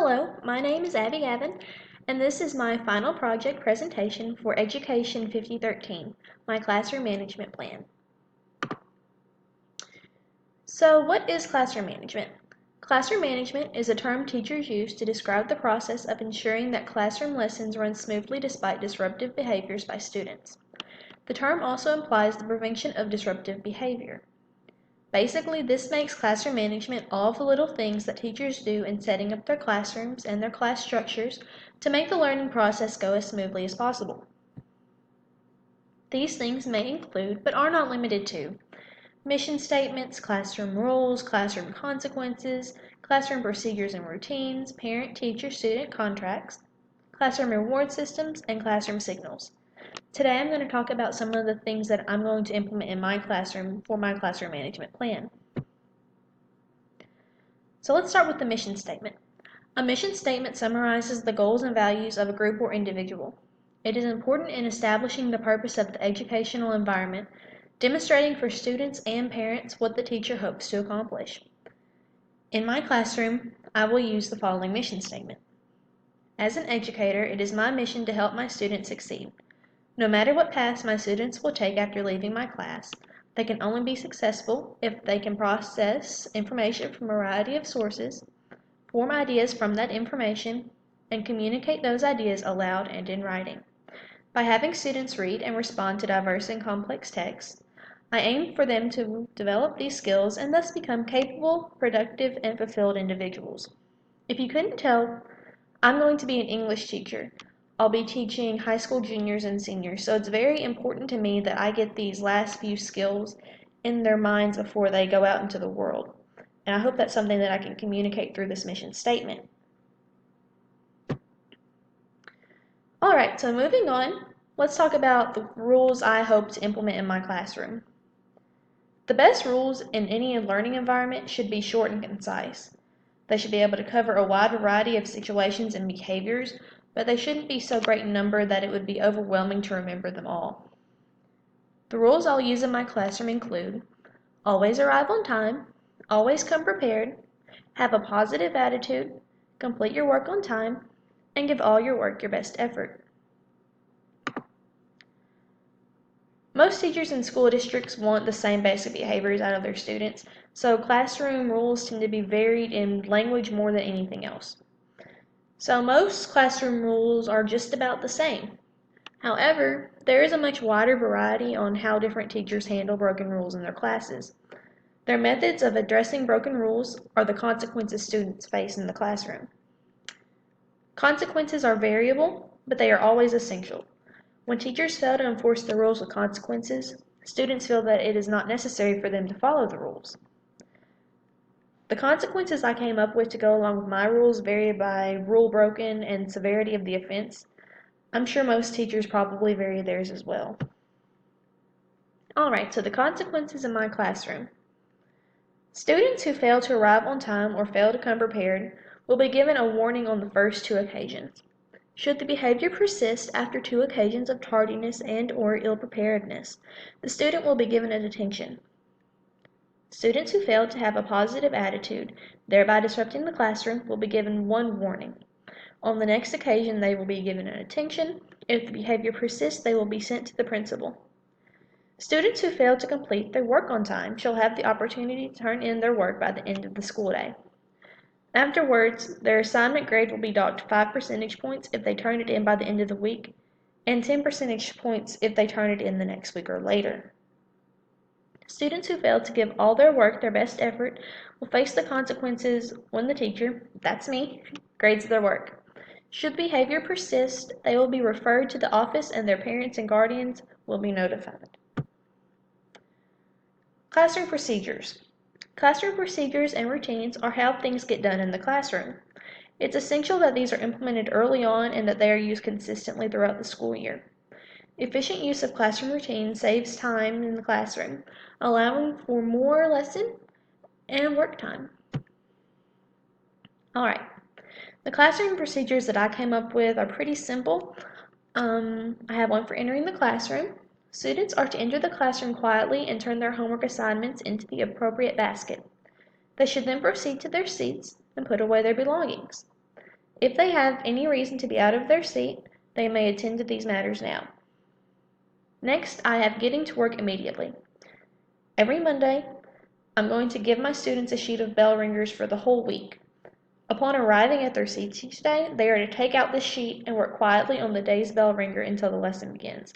Hello, my name is Abby Gavin, and this is my final project presentation for Education 5013, my classroom management plan. So what is classroom management? Classroom management is a term teachers use to describe the process of ensuring that classroom lessons run smoothly despite disruptive behaviors by students. The term also implies the prevention of disruptive behavior. Basically, this makes classroom management all of the little things that teachers do in setting up their classrooms and their class structures to make the learning process go as smoothly as possible. These things may include, but are not limited to, mission statements, classroom rules, classroom consequences, classroom procedures and routines, parent-teacher-student contracts, classroom reward systems, and classroom signals. Today I'm going to talk about some of the things that I'm going to implement in my classroom for my classroom management plan. So let's start with the mission statement. A mission statement summarizes the goals and values of a group or individual. It is important in establishing the purpose of the educational environment, demonstrating for students and parents what the teacher hopes to accomplish. In my classroom, I will use the following mission statement. As an educator, it is my mission to help my students succeed. No matter what paths my students will take after leaving my class, they can only be successful if they can process information from a variety of sources, form ideas from that information, and communicate those ideas aloud and in writing. By having students read and respond to diverse and complex texts, I aim for them to develop these skills and thus become capable, productive, and fulfilled individuals. If you couldn't tell, I'm going to be an English teacher. I'll be teaching high school juniors and seniors, so it's very important to me that I get these last few skills in their minds before they go out into the world. And I hope that's something that I can communicate through this mission statement. Alright, so moving on, let's talk about the rules I hope to implement in my classroom. The best rules in any learning environment should be short and concise. They should be able to cover a wide variety of situations and behaviors, but they shouldn't be so great in number that it would be overwhelming to remember them all. The rules I'll use in my classroom include: always arrive on time, always come prepared, have a positive attitude, complete your work on time, and give all your work your best effort. Most teachers in school districts want the same basic behaviors out of their students, so classroom rules tend to be varied in language more than anything else. So most classroom rules are just about the same. However, there is a much wider variety on how different teachers handle broken rules in their classes. Their methods of addressing broken rules are the consequences students face in the classroom. Consequences are variable, but they are always essential. When teachers fail to enforce the rules with consequences, students feel that it is not necessary for them to follow the rules. The consequences I came up with to go along with my rules vary by rule broken and severity of the offense. I'm sure most teachers probably vary theirs as well. Alright, so the consequences in my classroom. Students who fail to arrive on time or fail to come prepared will be given a warning on the first 2 occasions. Should the behavior persist after 2 occasions of tardiness and/or ill-preparedness, the student will be given a detention. Students who fail to have a positive attitude, thereby disrupting the classroom, will be given 1 warning. On the next occasion, they will be given a detention. If the behavior persists, they will be sent to the principal. Students who fail to complete their work on time shall have the opportunity to turn in their work by the end of the school day. Afterwards, their assignment grade will be docked 5 percentage points if they turn it in by the end of the week, and 10 percentage points if they turn it in the next week or later. Students who fail to give all their work their best effort will face the consequences when the teacher, that's me, grades their work. Should behavior persist, they will be referred to the office and their parents and guardians will be notified. Classroom procedures. Classroom procedures and routines are how things get done in the classroom. It's essential that these are implemented early on and that they are used consistently throughout the school year. Efficient use of classroom routines saves time in the classroom, allowing for more lesson and work time. Alright, the classroom procedures that I came up with are pretty simple. I have one for entering the classroom. Students are to enter the classroom quietly and turn their homework assignments into the appropriate basket. They should then proceed to their seats and put away their belongings. If they have any reason to be out of their seat, they may attend to these matters now. Next, I have getting to work immediately. Every Monday, I'm going to give my students a sheet of bell ringers for the whole week. Upon arriving at their seats each day, they are to take out this sheet and work quietly on the day's bell ringer until the lesson begins.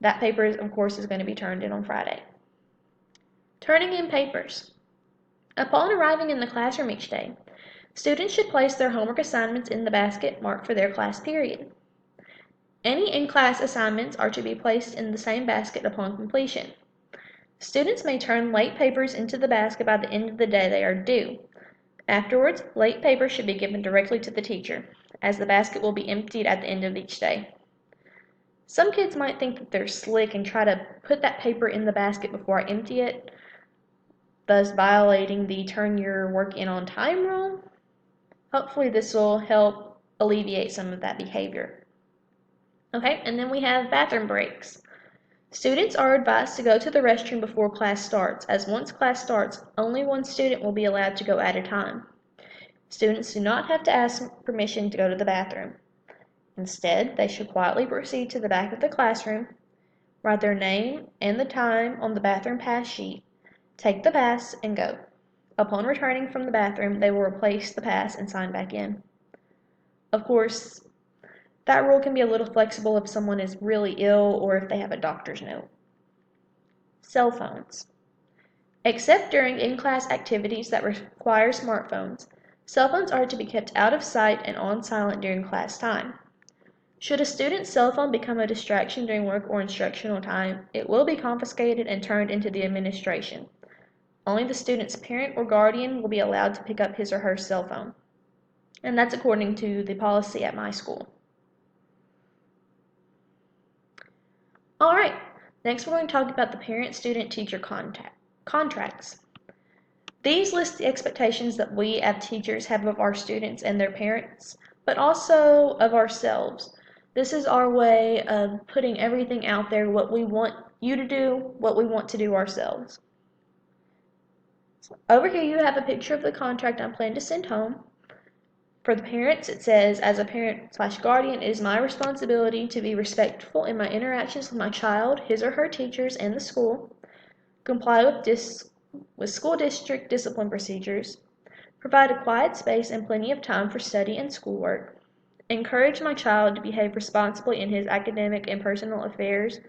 That paper, of course, is going to be turned in on Friday. Turning in papers. Upon arriving in the classroom each day, students should place their homework assignments in the basket marked for their class period. Any in-class assignments are to be placed in the same basket upon completion. Students may turn late papers into the basket by the end of the day they are due. Afterwards, late papers should be given directly to the teacher, as the basket will be emptied at the end of each day. Some kids might think that they're slick and try to put that paper in the basket before I empty it, thus violating the turn your work in on time rule. Hopefully this will help alleviate some of that behavior. Okay, and then we have bathroom breaks. Students are advised to go to the restroom before class starts, as once class starts, only one student will be allowed to go at a time. Students do not have to ask permission to go to the bathroom. Instead, they should quietly proceed to the back of the classroom, write their name and the time on the bathroom pass sheet, take the pass, and go. Upon returning from the bathroom, they will replace the pass and sign back in. Of course, that rule can be a little flexible if someone is really ill or if they have a doctor's note. Cell phones. Except during in-class activities that require smartphones, cell phones are to be kept out of sight and on silent during class time. Should a student's cell phone become a distraction during work or instructional time, it will be confiscated and turned into the administration. Only the student's parent or guardian will be allowed to pick up his or her cell phone. And that's according to the policy at my school. Alright, next we're going to talk about the parent-student-teacher contracts. These list the expectations that we as teachers have of our students and their parents, but also of ourselves. This is our way of putting everything out there, what we want you to do, what we want to do ourselves. So over here you have a picture of the contract I plan to send home. For the parents, it says, as a parent/guardian, it is my responsibility to be respectful in my interactions with my child, his or her teachers, and the school, comply with school district discipline procedures, provide a quiet space and plenty of time for study and schoolwork, encourage my child to behave responsibly in his academic and personal affairs,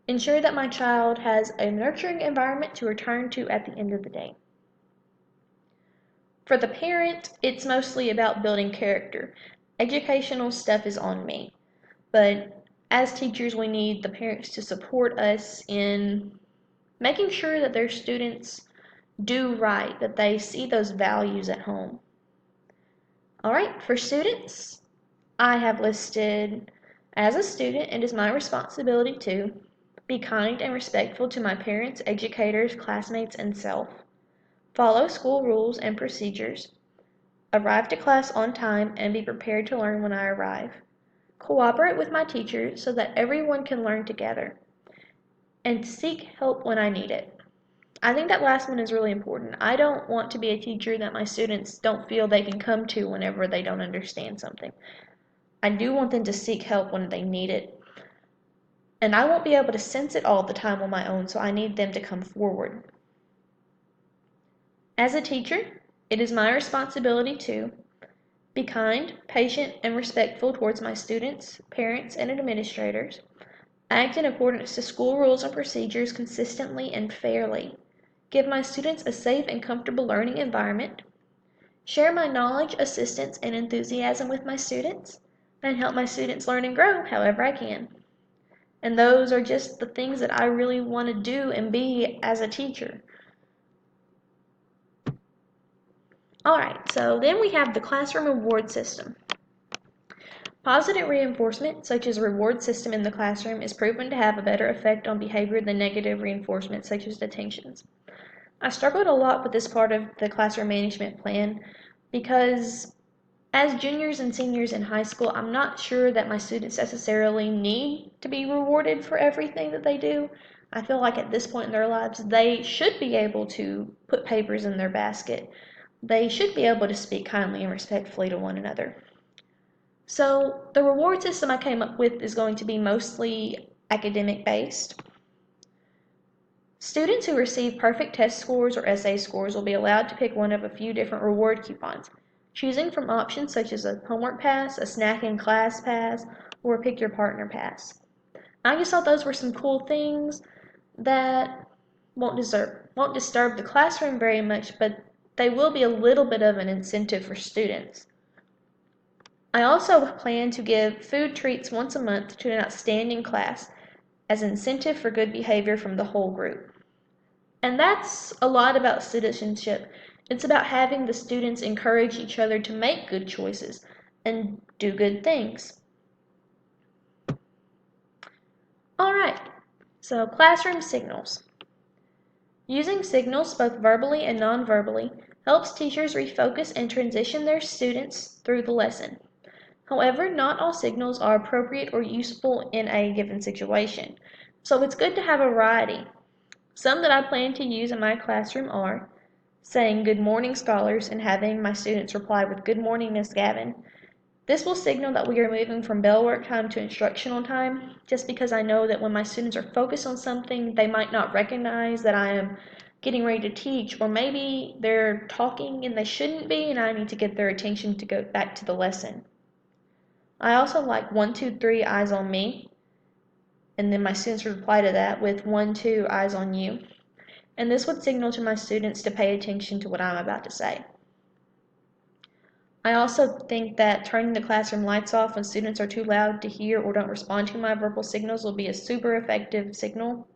ensure that my child has a nurturing environment to return to at the end of the day. For the parent, it's mostly about building character. Educational stuff is on me, but as teachers, we need the parents to support us in making sure that their students do right, that they see those values at home. Alright, for students, I have listed, as a student, it is my responsibility to be kind and respectful to my parents, educators, classmates, and self. Follow school rules and procedures. Arrive to class on time and be prepared to learn when I arrive. Cooperate with my teacher so that everyone can learn together. And seek help when I need it. I think that last one is really important. I don't want to be a teacher that my students don't feel they can come to whenever they don't understand something. I do want them to seek help when they need it. And I won't be able to sense it all the time on my own, so I need them to come forward. As a teacher, it is my responsibility to be kind, patient, and respectful towards my students, parents, and administrators. Act in accordance to school rules and procedures consistently and fairly. Give my students a safe and comfortable learning environment. Share my knowledge, assistance, and enthusiasm with my students. And help my students learn and grow however I can. And those are just the things that I really want to do and be as a teacher. Alright, so then we have the classroom reward system. Positive reinforcement, such as a reward system in the classroom, is proven to have a better effect on behavior than negative reinforcement, such as detentions. I struggled a lot with this part of the classroom management plan because as juniors and seniors in high school, I'm not sure that my students necessarily need to be rewarded for everything that they do. I feel like at this point in their lives, they should be able to put papers in their basket. They should be able to speak kindly and respectfully to one another. So the reward system I came up with is going to be mostly academic based. Students who receive perfect test scores or essay scores will be allowed to pick one of a few different reward coupons, choosing from options such as a homework pass, a snack in class pass, or a pick your partner pass. I just thought those were some cool things that won't disturb the classroom very much, but they will be a little bit of an incentive for students. I also plan to give food treats once a month to an outstanding class as incentive for good behavior from the whole group. And that's a lot about citizenship. It's about having the students encourage each other to make good choices and do good things. Alright, so classroom signals. Using signals both verbally and non-verbally helps teachers refocus and transition their students through the lesson. However, not all signals are appropriate or useful in a given situation, so it's good to have a variety. Some that I plan to use in my classroom are saying good morning scholars and having my students reply with good morning Miss Gavin. This will signal that we are moving from bell work time to instructional time, just because I know that when my students are focused on something, they might not recognize that I am getting ready to teach, or maybe they're talking and they shouldn't be, and I need to get their attention to go back to the lesson. I also like 1, 2, 3, eyes on me, and then my students reply to that with 1, 2, eyes on you. And this would signal to my students to pay attention to what I'm about to say. I also think that turning the classroom lights off when students are too loud to hear or don't respond to my verbal signals will be a super effective signal.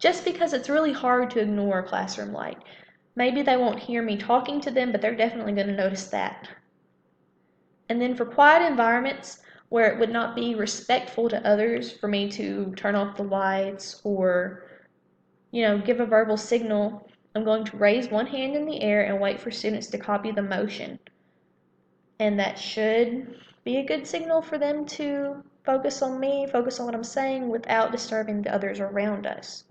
Just because it's really hard to ignore a classroom light. Maybe they won't hear me talking to them, but they're definitely going to notice that. And then for quiet environments where it would not be respectful to others for me to turn off the lights or give a verbal signal, I'm going to raise one hand in the air and wait for students to copy the motion. And that should be a good signal for them to focus on me, focus on what I'm saying without disturbing the others around us.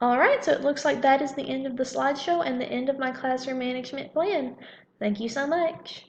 Alright, so it looks like that is the end of the slideshow and the end of my classroom management plan. Thank you so much.